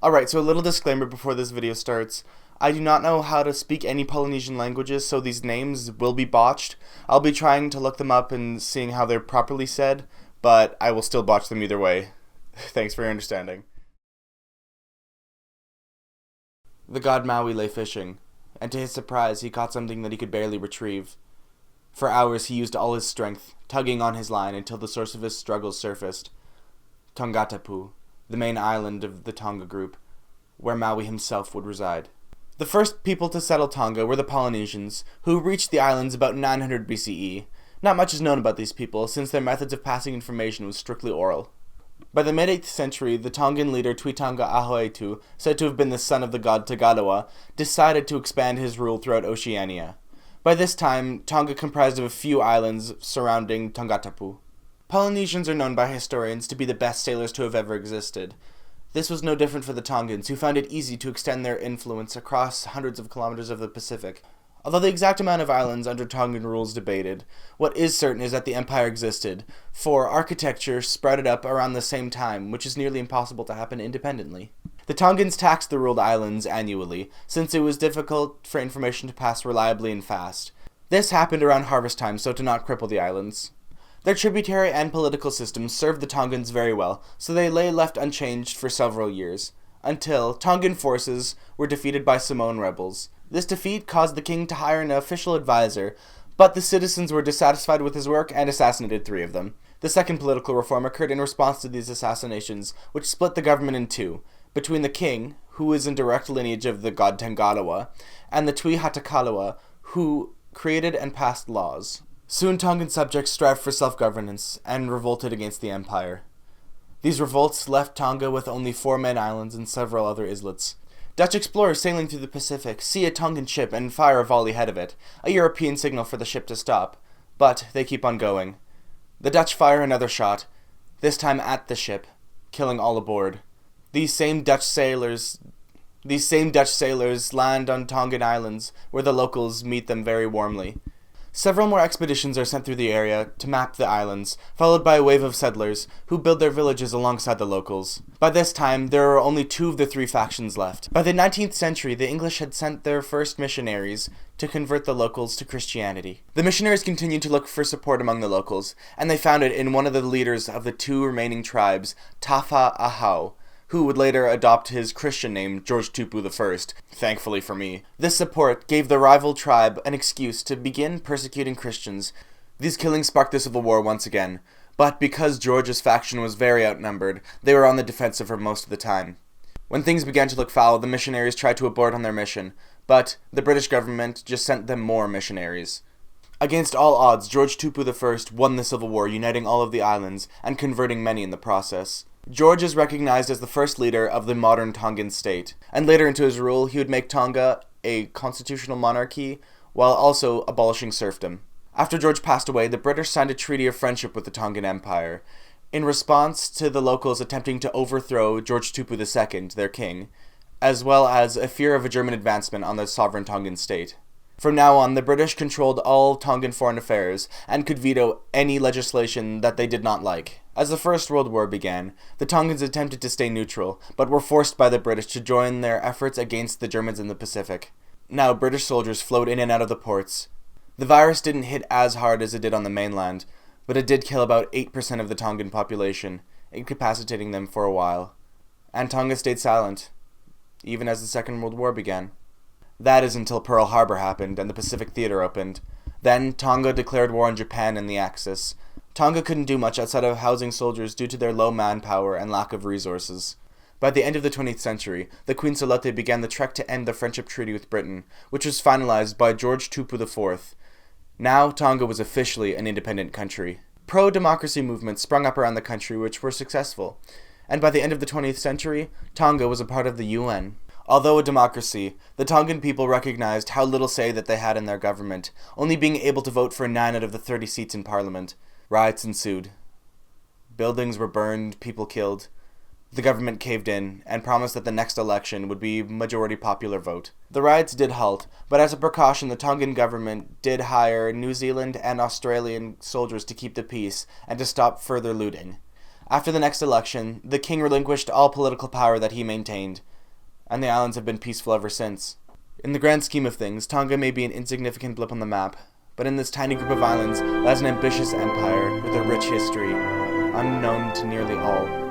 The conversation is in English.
Alright, so a little disclaimer before this video starts. I do not know how to speak any Polynesian languages, so these names will be botched. I'll be trying to look them up and seeing how they're properly said, but I will still botch them either way. Thanks for your understanding. The god Maui lay fishing, and to his surprise he caught something that he could barely retrieve. For hours he used all his strength, tugging on his line until the source of his struggles surfaced. Tongatapu, the main island of the Tonga group, where Maui himself would reside. The first people to settle Tonga were the Polynesians, who reached the islands about 900 BCE. Not much is known about these people, since their methods of passing information was strictly oral. By the mid-8th century, the Tongan leader Tuitanga Ahoetu, said to have been the son of the god Tagaloa, decided to expand his rule throughout Oceania. By this time, Tonga comprised of a few islands surrounding Tongatapu. Polynesians are known by historians to be the best sailors to have ever existed. This was no different for the Tongans, who found it easy to extend their influence across hundreds of kilometers of the Pacific. Although the exact amount of islands under Tongan rule is debated, what is certain is that the empire existed, for architecture sprouted up around the same time, which is nearly impossible to happen independently. The Tongans taxed the ruled islands annually, since it was difficult for information to pass reliably and fast. This happened around harvest time so to not cripple the islands. Their tributary and political systems served the Tongans very well, so they lay left unchanged for several years, until Tongan forces were defeated by Samoan rebels. This defeat caused the king to hire an official advisor, but the citizens were dissatisfied with his work and assassinated 3 of them. The second political reform occurred in response to these assassinations, which split the government in 2, between the king, who is in direct lineage of the god Tangaloa, and the Tui Hatakaloa, who created and passed laws. Soon Tongan subjects strived for self-governance and revolted against the empire. These revolts left Tonga with only 4 main islands and several other islets. Dutch explorers sailing through the Pacific see a Tongan ship and fire a volley ahead of it, a European signal for the ship to stop, but they keep on going. The Dutch fire another shot, this time at the ship, killing all aboard. These same Dutch sailors land on Tongan islands, where the locals meet them very warmly. Several more expeditions are sent through the area to map the islands, followed by a wave of settlers, who build their villages alongside the locals. By this time, there are only 2 of the 3 factions left. By the 19th century, the English had sent their first missionaries to convert the locals to Christianity. The missionaries continued to look for support among the locals, and they found it in one of the leaders of the 2 remaining tribes, Tafa Ahau, who would later adopt his Christian name, George Tupu I, thankfully for me. This support gave the rival tribe an excuse to begin persecuting Christians. These killings sparked the civil war once again, but because George's faction was very outnumbered, they were on the defensive for most of the time. When things began to look foul, the missionaries tried to abort on their mission, but the British government just sent them more missionaries. Against all odds, George Tupu I won the civil war, uniting all of the islands and converting many in the process. George is recognized as the first leader of the modern Tongan state, and later into his rule he would make Tonga a constitutional monarchy while also abolishing serfdom. After George passed away, the British signed a treaty of friendship with the Tongan Empire, in response to the locals attempting to overthrow George Tupu II, their king, as well as a fear of a German advancement on the sovereign Tongan state. From now on, the British controlled all Tongan foreign affairs and could veto any legislation that they did not like. As the First World War began, the Tongans attempted to stay neutral, but were forced by the British to join their efforts against the Germans in the Pacific. Now, British soldiers flowed in and out of the ports. The virus didn't hit as hard as it did on the mainland, but it did kill about 8% of the Tongan population, incapacitating them for a while. And Tonga stayed silent, even as the Second World War began. That is until Pearl Harbor happened and the Pacific Theater opened. Then, Tonga declared war on Japan and the Axis. Tonga couldn't do much outside of housing soldiers due to their low manpower and lack of resources. By the end of the 20th century, the Queen Salote began the trek to end the friendship treaty with Britain, which was finalized by George Tupu IV. Now, Tonga was officially an independent country. Pro-democracy movements sprung up around the country which were successful, and by the end of the 20th century, Tonga was a part of the UN. Although a democracy, the Tongan people recognized how little say that they had in their government, only being able to vote for 9 out of the 30 seats in parliament. Riots ensued. Buildings were burned, people killed. The government caved in and promised that the next election would be majority popular vote. The riots did halt, but as a precaution the Tongan government did hire New Zealand and Australian soldiers to keep the peace and to stop further looting. After the next election, the king relinquished all political power that he maintained, and the islands have been peaceful ever since. In the grand scheme of things, Tonga may be an insignificant blip on the map, but in this tiny group of islands lies an ambitious empire with a rich history, unknown to nearly all.